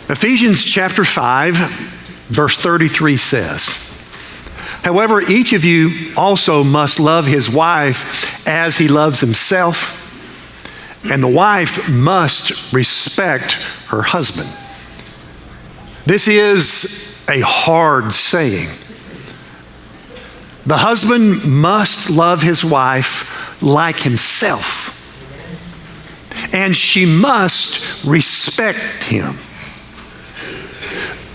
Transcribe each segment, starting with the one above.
Ephesians chapter 5, verse 33 says, "However, each of you also must love his wife as he loves himself, and the wife must respect her husband." This is a hard saying. The husband must love his wife like himself, and she must respect him.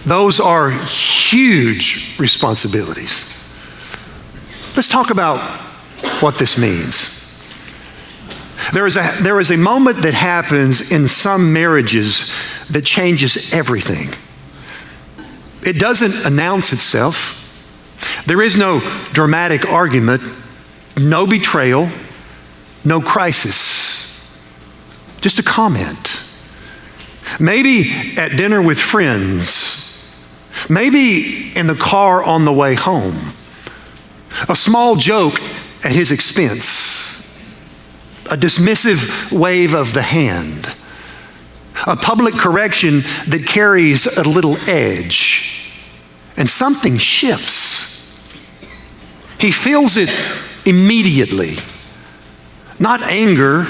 Those are huge responsibilities. Let's talk about what this means. There is a moment that happens in some marriages that changes everything. It doesn't announce itself. There is no dramatic argument, no betrayal, no crisis. Just a comment. Maybe at dinner with friends. Maybe in the car on the way home. A small joke at his expense. A dismissive wave of the hand. A public correction that carries a little edge. And something shifts. He feels it immediately. Not anger,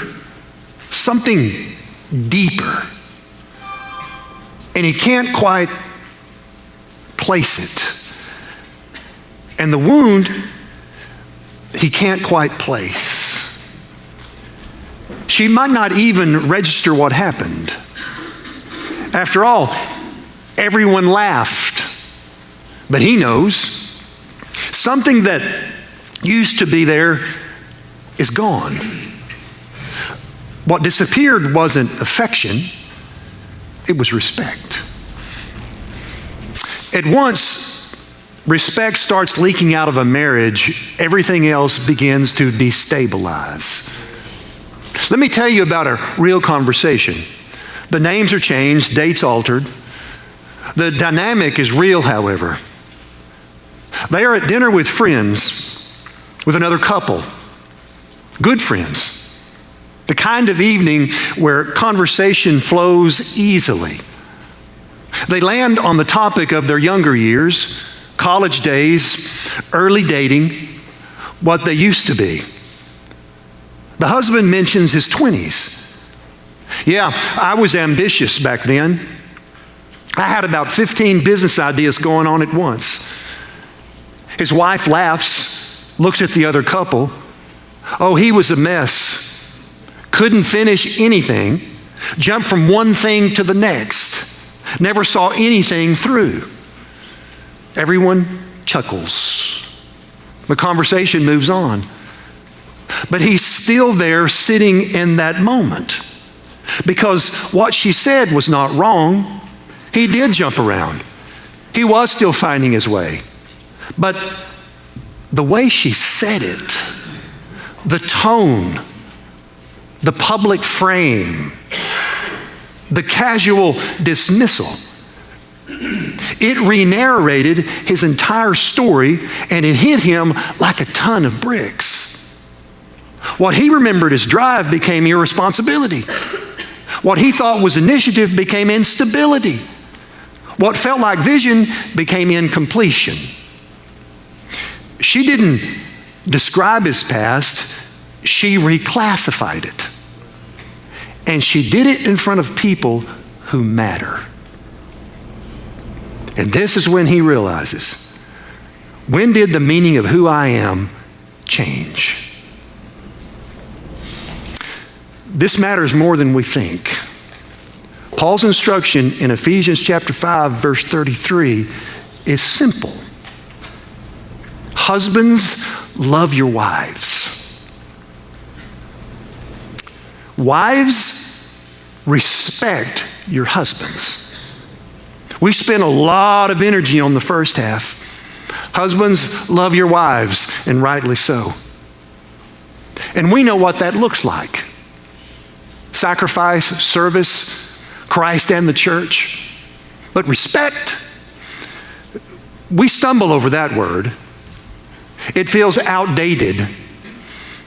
something deeper. And he can't quite place it. And the wound, he can't quite place. She might not even register what happened. After all, everyone laughed. But he knows something that used to be there is gone. What disappeared wasn't affection, it was respect. At once, respect starts leaking out of a marriage, everything else begins to destabilize. Let me tell you about a real conversation. The names are changed, dates altered. The dynamic is real, however. They are at dinner with friends, with another couple, good friends. The kind of evening where conversation flows easily. They land on the topic of their younger years, college days, early dating, what they used to be. The husband mentions his 20s. Yeah, I was ambitious back then. I had about 15 business ideas going on at once. His wife laughs, looks at the other couple. Oh, he was a mess. Couldn't finish anything. Jumped from one thing to the next. Never saw anything through. Everyone chuckles. The conversation moves on. But he's still there sitting in that moment. Because what she said was not wrong. He did jump around. He was still finding his way. But the way she said it, the tone, the public frame, the casual dismissal, it re-narrated his entire story, and it hit him like a ton of bricks. What he remembered as drive became irresponsibility. What he thought was initiative became instability. What felt like vision became incompletion. She didn't describe his past, she reclassified it. And she did it in front of people who matter. And this is when he realizes, when did the meaning of who I am change? This matters more than we think. Paul's instruction in Ephesians chapter 5, verse 33 is simple. Husbands, love your wives. Wives, respect your husbands. We spend a lot of energy on the first half. Husbands, love your wives, and rightly so. And we know what that looks like. Sacrifice, service, Christ and the church. But respect, we stumble over that word. It feels outdated,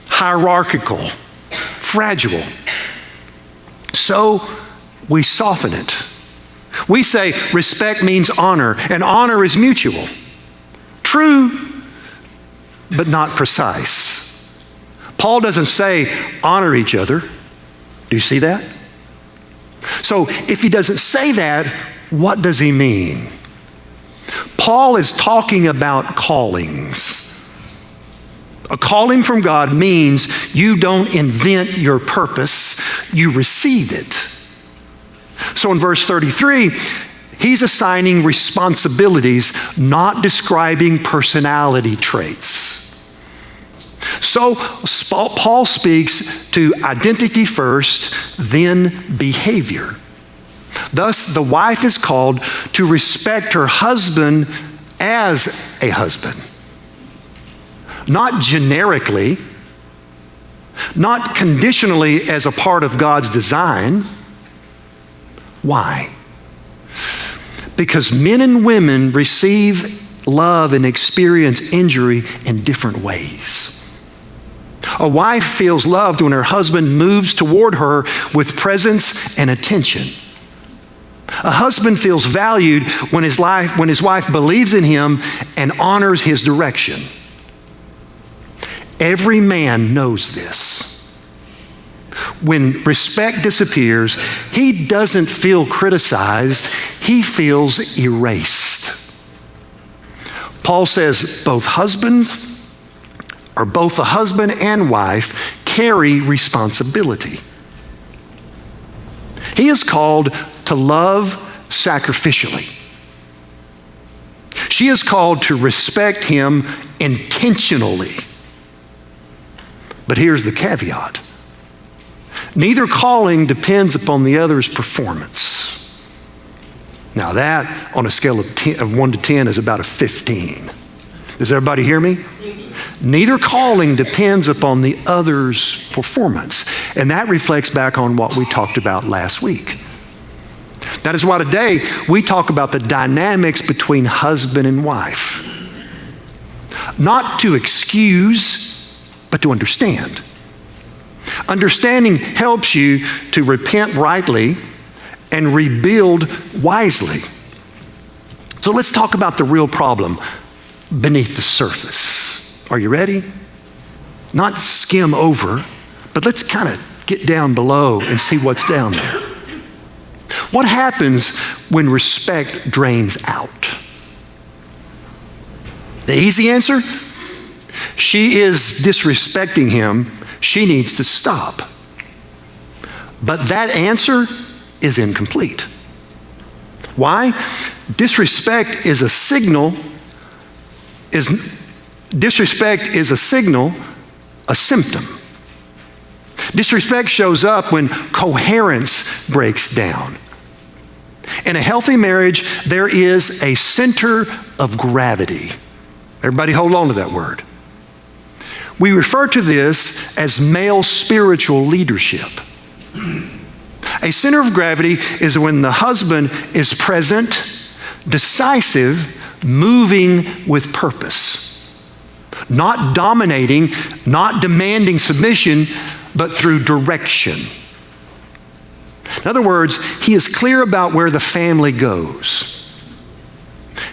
hierarchical, fragile. So we soften it. We say respect means honor, and honor is mutual. True, but not precise. Paul doesn't say honor each other. Do you see that? So if he doesn't say that, what does he mean? Paul is talking about callings. A calling from God means you don't invent your purpose, you receive it. So in verse 33, he's assigning responsibilities, not describing personality traits. So Paul speaks to identity first, then behavior. Thus, the wife is called to respect her husband as a husband. Not generically, not conditionally as a part of God's design. Why? Because men and women receive love and experience injury in different ways. A wife feels loved when her husband moves toward her with presence and attention. A husband feels valued when his wife believes in him and honors his direction. Every man knows this. When respect disappears, he doesn't feel criticized, he feels erased. Paul says both the husband and wife carry responsibility. He is called to love sacrificially. She is called to respect him intentionally. But here's the caveat. Neither calling depends upon the other's performance. Now that, on a scale of 1 to 10, is about a 15. Does everybody hear me? Neither calling depends upon the other's performance. And that reflects back on what we talked about last week. That is why today we talk about the dynamics between husband and wife. Not to excuse, but to understand. Understanding helps you to repent rightly and rebuild wisely. So let's talk about the real problem beneath the surface. Are you ready? Not skim over, but let's kind of get down below and see what's down there. What happens when respect drains out? The easy answer? She is disrespecting him. She needs to stop. But that answer is incomplete. Why? Disrespect is a signal, a symptom. Disrespect shows up when coherence breaks down. In a healthy marriage, there is a center of gravity. Everybody hold on to that word. We refer to this as male spiritual leadership. A center of gravity is when the husband is present, decisive, moving with purpose. Not dominating, not demanding submission, but through direction. In other words, he is clear about where the family goes.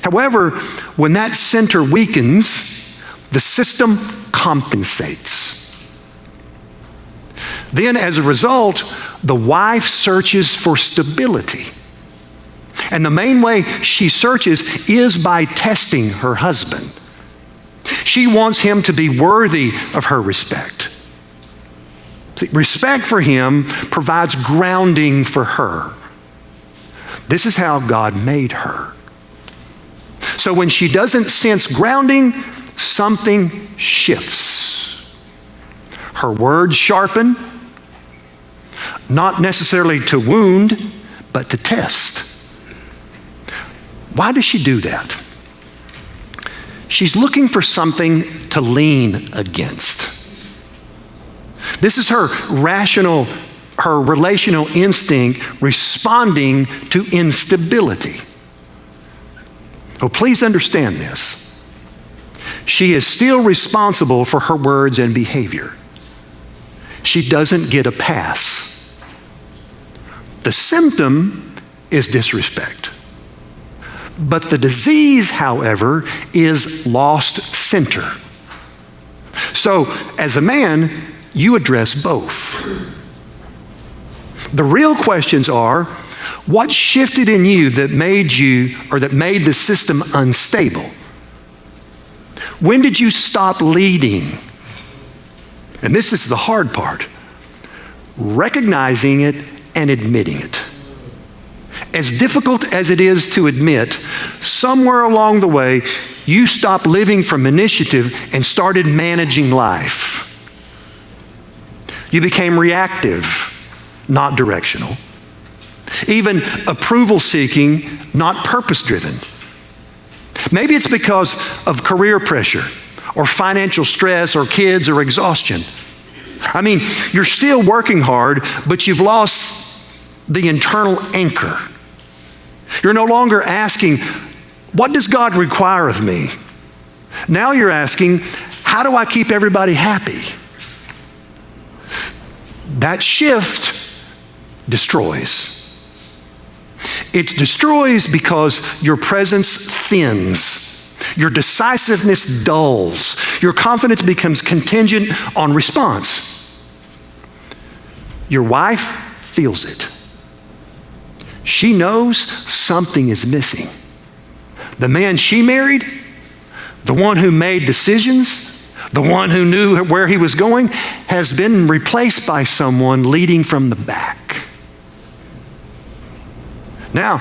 However, when that center weakens, the system compensates. Then, as a result, the wife searches for stability. And the main way she searches is by testing her husband. She wants him to be worthy of her respect. See, respect for him provides grounding for her. This is how God made her. So when she doesn't sense grounding, something shifts. Her words sharpen, not necessarily to wound, but to test. Why does she do that? She's looking for something to lean against. This is her relational instinct responding to instability. Oh, please understand this. She is still responsible for her words and behavior. She doesn't get a pass. The symptom is disrespect. But the disease, however, is lost center. So, as a man, you address both. The real questions are, what shifted in you that made the system unstable? When did you stop leading? And this is the hard part. Recognizing it and admitting it. As difficult as it is to admit, somewhere along the way, you stopped living from initiative and started managing life. You became reactive, not directional. Even approval seeking, not purpose driven. Maybe it's because of career pressure or financial stress or kids or exhaustion. I mean, you're still working hard, but you've lost the internal anchor. You're no longer asking, what does God require of me? Now you're asking, how do I keep everybody happy? That shift destroys. It destroys because your presence thins. Your decisiveness dulls. Your confidence becomes contingent on response. Your wife feels it. She knows something is missing. The man she married, the one who made decisions, the one who knew where he was going, has been replaced by someone leading from the back. Now,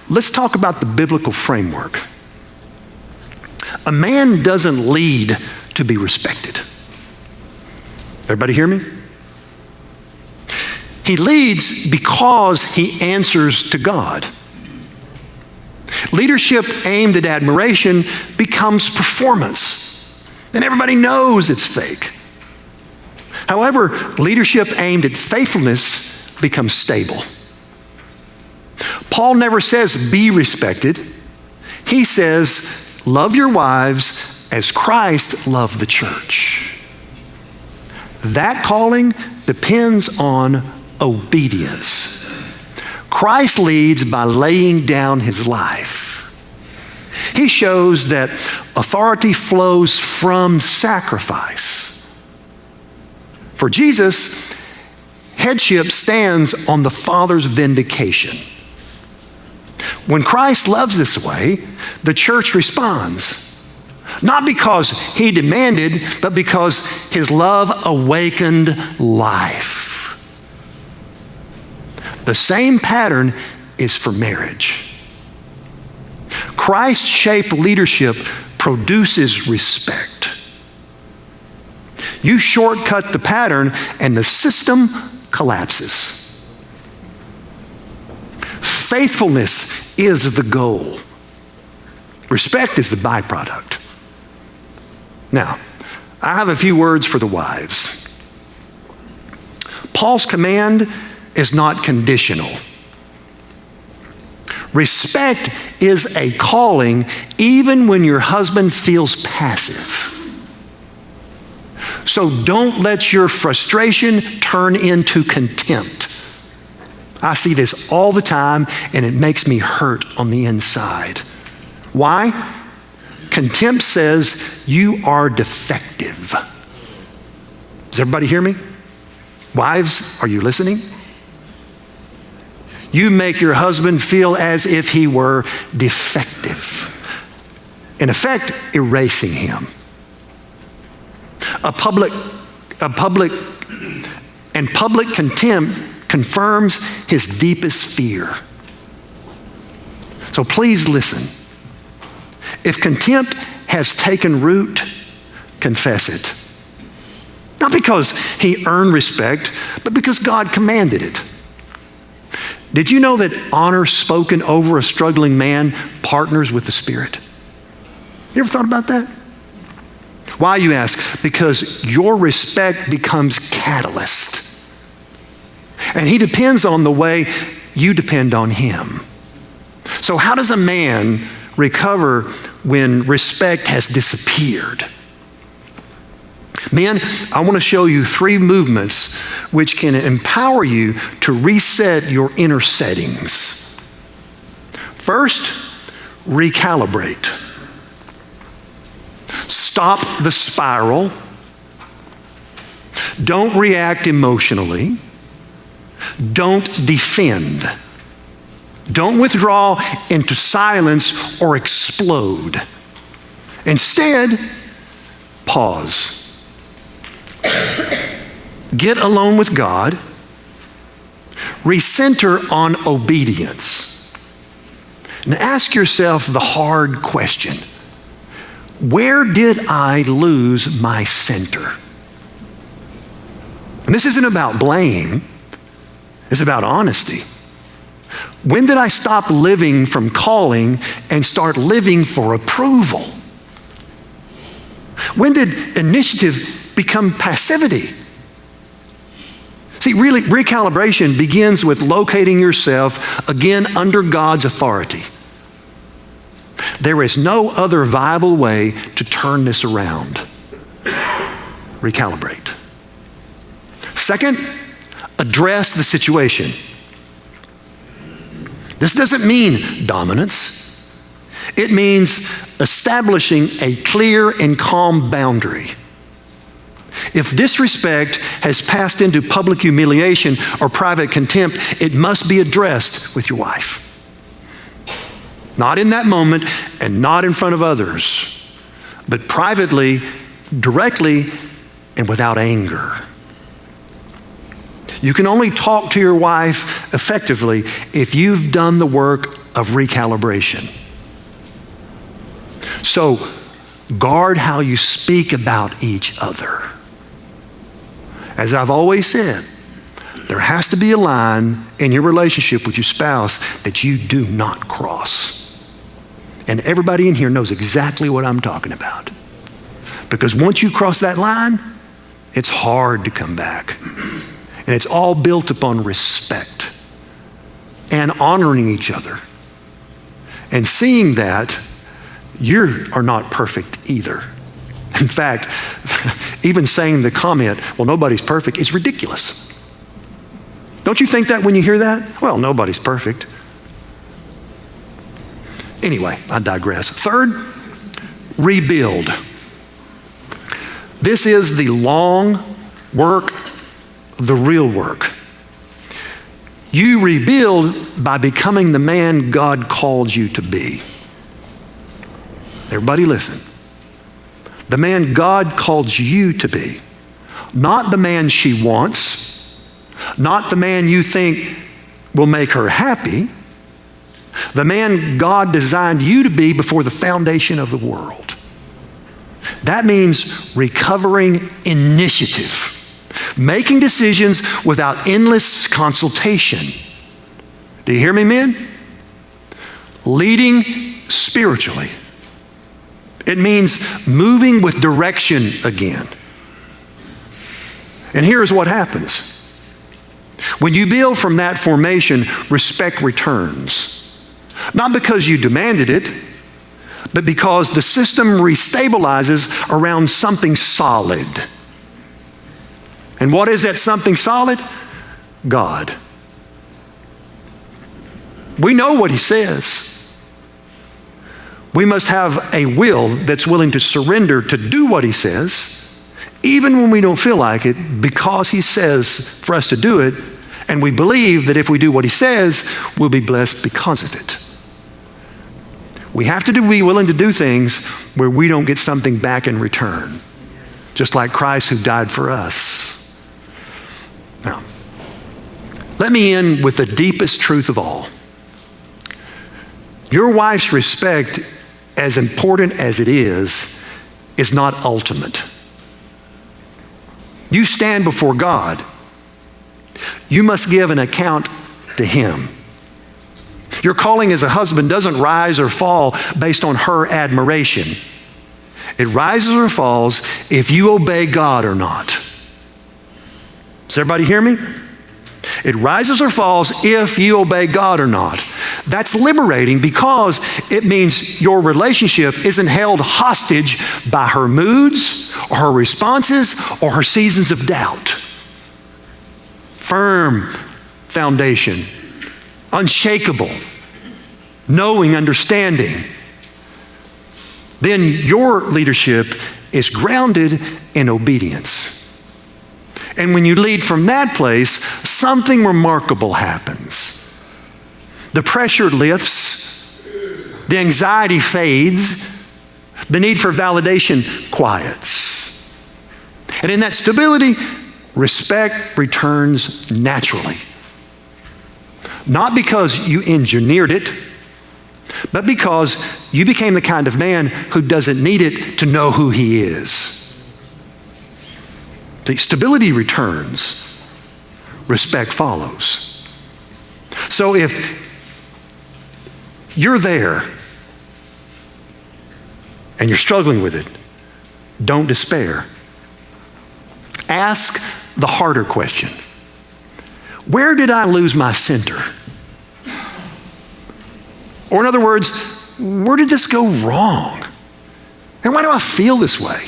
let's talk about the biblical framework. A man doesn't lead to be respected. Everybody hear me? He leads because he answers to God. Leadership aimed at admiration becomes performance, and everybody knows it's fake. However, leadership aimed at faithfulness becomes stable. Paul never says be respected. He says love your wives as Christ loved the church. That calling depends on obedience. Christ leads by laying down his life. He shows that authority flows from sacrifice. For Jesus, headship stands on the Father's vindication. When Christ loves this way, the church responds. Not because he demanded, but because his love awakened life. The same pattern is for marriage. Christ-shaped leadership produces respect. You shortcut the pattern and the system collapses. Faithfulness is the goal. Respect is the byproduct. Now, I have a few words for the wives. Paul's command is not conditional. Respect is a calling even when your husband feels passive. So don't let your frustration turn into contempt. I see this all the time, and it makes me hurt on the inside. Why? Contempt says you are defective. Does everybody hear me? Wives, are you listening? You make your husband feel as if he were defective. In effect, erasing him. Public contempt confirms his deepest fear. So please listen. If contempt has taken root, confess it. Not because he earned respect, but because God commanded it. Did you know that honor spoken over a struggling man partners with the Spirit? You ever thought about that? Why, you ask? Because your respect becomes catalyst. And he depends on the way you depend on him. So how does a man recover when respect has disappeared? Men, I want to show you 3 movements which can empower you to reset your inner settings. First, recalibrate. Stop the spiral. Don't react emotionally. Don't defend. Don't withdraw into silence or explode. Instead, pause. Get alone with God. Recenter on obedience. And ask yourself the hard question. Where did I lose my center? And this isn't about blame. It's about honesty. When did I stop living from calling and start living for approval? When did initiative become passivity? See, really, recalibration begins with locating yourself again under God's authority. There is no other viable way to turn this around. Recalibrate. Second, address the situation. This doesn't mean dominance. It means establishing a clear and calm boundary. If disrespect has passed into public humiliation or private contempt, it must be addressed with your wife. Not in that moment and not in front of others, but privately, directly, and without anger. You can only talk to your wife effectively if you've done the work of recalibration. So, guard how you speak about each other. As I've always said, there has to be a line in your relationship with your spouse that you do not cross. And everybody in here knows exactly what I'm talking about. Because once you cross that line, it's hard to come back. And it's all built upon respect and honoring each other. And seeing that you are not perfect either. In fact, even saying the comment, well, nobody's perfect, is ridiculous. Don't you think that when you hear that? Well, nobody's perfect. Anyway, I digress. Third, rebuild. This is the long work, the real work. You rebuild by becoming the man God called you to be. Everybody listen. The man God called you to be. Not the man she wants. Not the man you think will make her happy. The man God designed you to be before the foundation of the world. That means recovering initiative. Making decisions without endless consultation. Do you hear me, men? Leading spiritually. It means moving with direction again. And here's what happens. When you build from that formation, respect returns. Not because you demanded it, but because the system restabilizes around something solid. And what is that something solid? God. We know what He says. We must have a will that's willing to surrender to do what He says, even when we don't feel like it, because He says for us to do it, and we believe that if we do what He says, we'll be blessed because of it. We have to be willing to do things where we don't get something back in return, just like Christ who died for us. Now, let me end with the deepest truth of all. Your wife's respect, as important as it is not ultimate. You stand before God. You must give an account to Him. Your calling as a husband doesn't rise or fall based on her admiration. It rises or falls if you obey God or not. Does everybody hear me? It rises or falls if you obey God or not. That's liberating because it means your relationship isn't held hostage by her moods or her responses or her seasons of doubt. Firm foundation, unshakable, knowing, understanding, then your leadership is grounded in obedience. And when you lead from that place, something remarkable happens. The pressure lifts, the anxiety fades, the need for validation quiets. And in that stability, respect returns naturally. Not because you engineered it, but because you became the kind of man who doesn't need it to know who he is. The stability returns, respect follows. So if you're there and you're struggling with it, don't despair. Ask the harder question. Where did I lose my center? Or in other words, where did this go wrong? And why do I feel this way?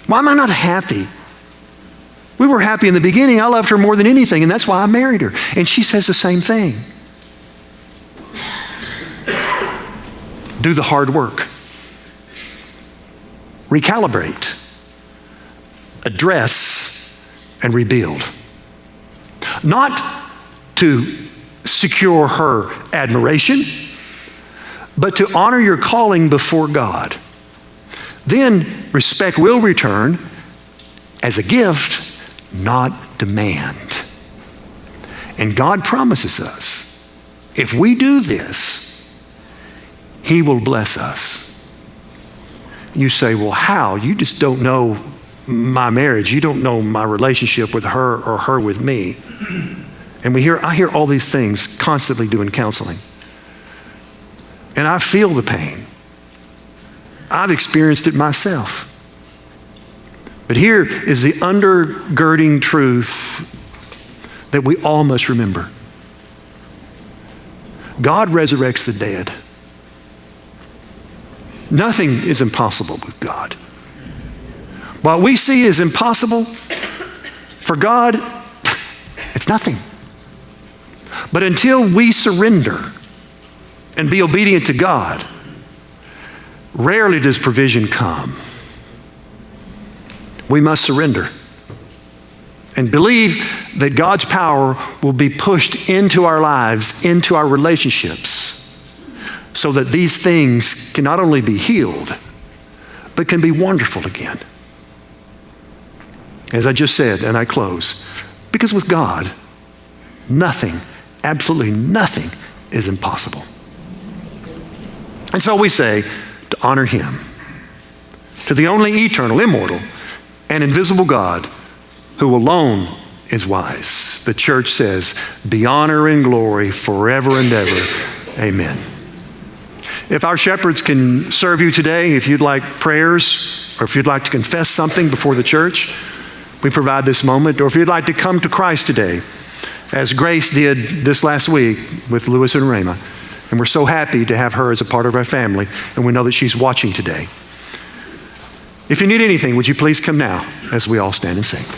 Why am I not happy? We were happy in the beginning. I loved her more than anything, and that's why I married her. And she says the same thing. Do the hard work. Recalibrate. Address and rebuild. Not to secure her admiration, but to honor your calling before God. Then respect will return as a gift, not demand. And God promises us, if we do this, he will bless us. You say, well, how? You just don't know my marriage. You don't know my relationship with her or her with me. And I hear all these things constantly doing counseling. And I feel the pain. I've experienced it myself. But here is the undergirding truth that we all must remember. God resurrects the dead. Nothing is impossible with God. What we see as impossible, for God, it's nothing. But until we surrender and be obedient to God, rarely does provision come. We must surrender and believe that God's power will be pushed into our lives, into our relationships, so that these things can not only be healed, but can be wonderful again. As I just said, and I close, because with God, nothing, absolutely nothing is impossible. And so we say to honor him, to the only eternal, immortal, and invisible God, who alone is wise. The church says, the honor and glory forever and ever. Amen. If our shepherds can serve you today, if you'd like prayers, or if you'd like to confess something before the church, we provide this moment. Or if you'd like to come to Christ today, as Grace did this last week with Lewis and Rama. And we're so happy to have her as a part of our family, and we know that she's watching today. If you need anything, would you please come now as we all stand and sing.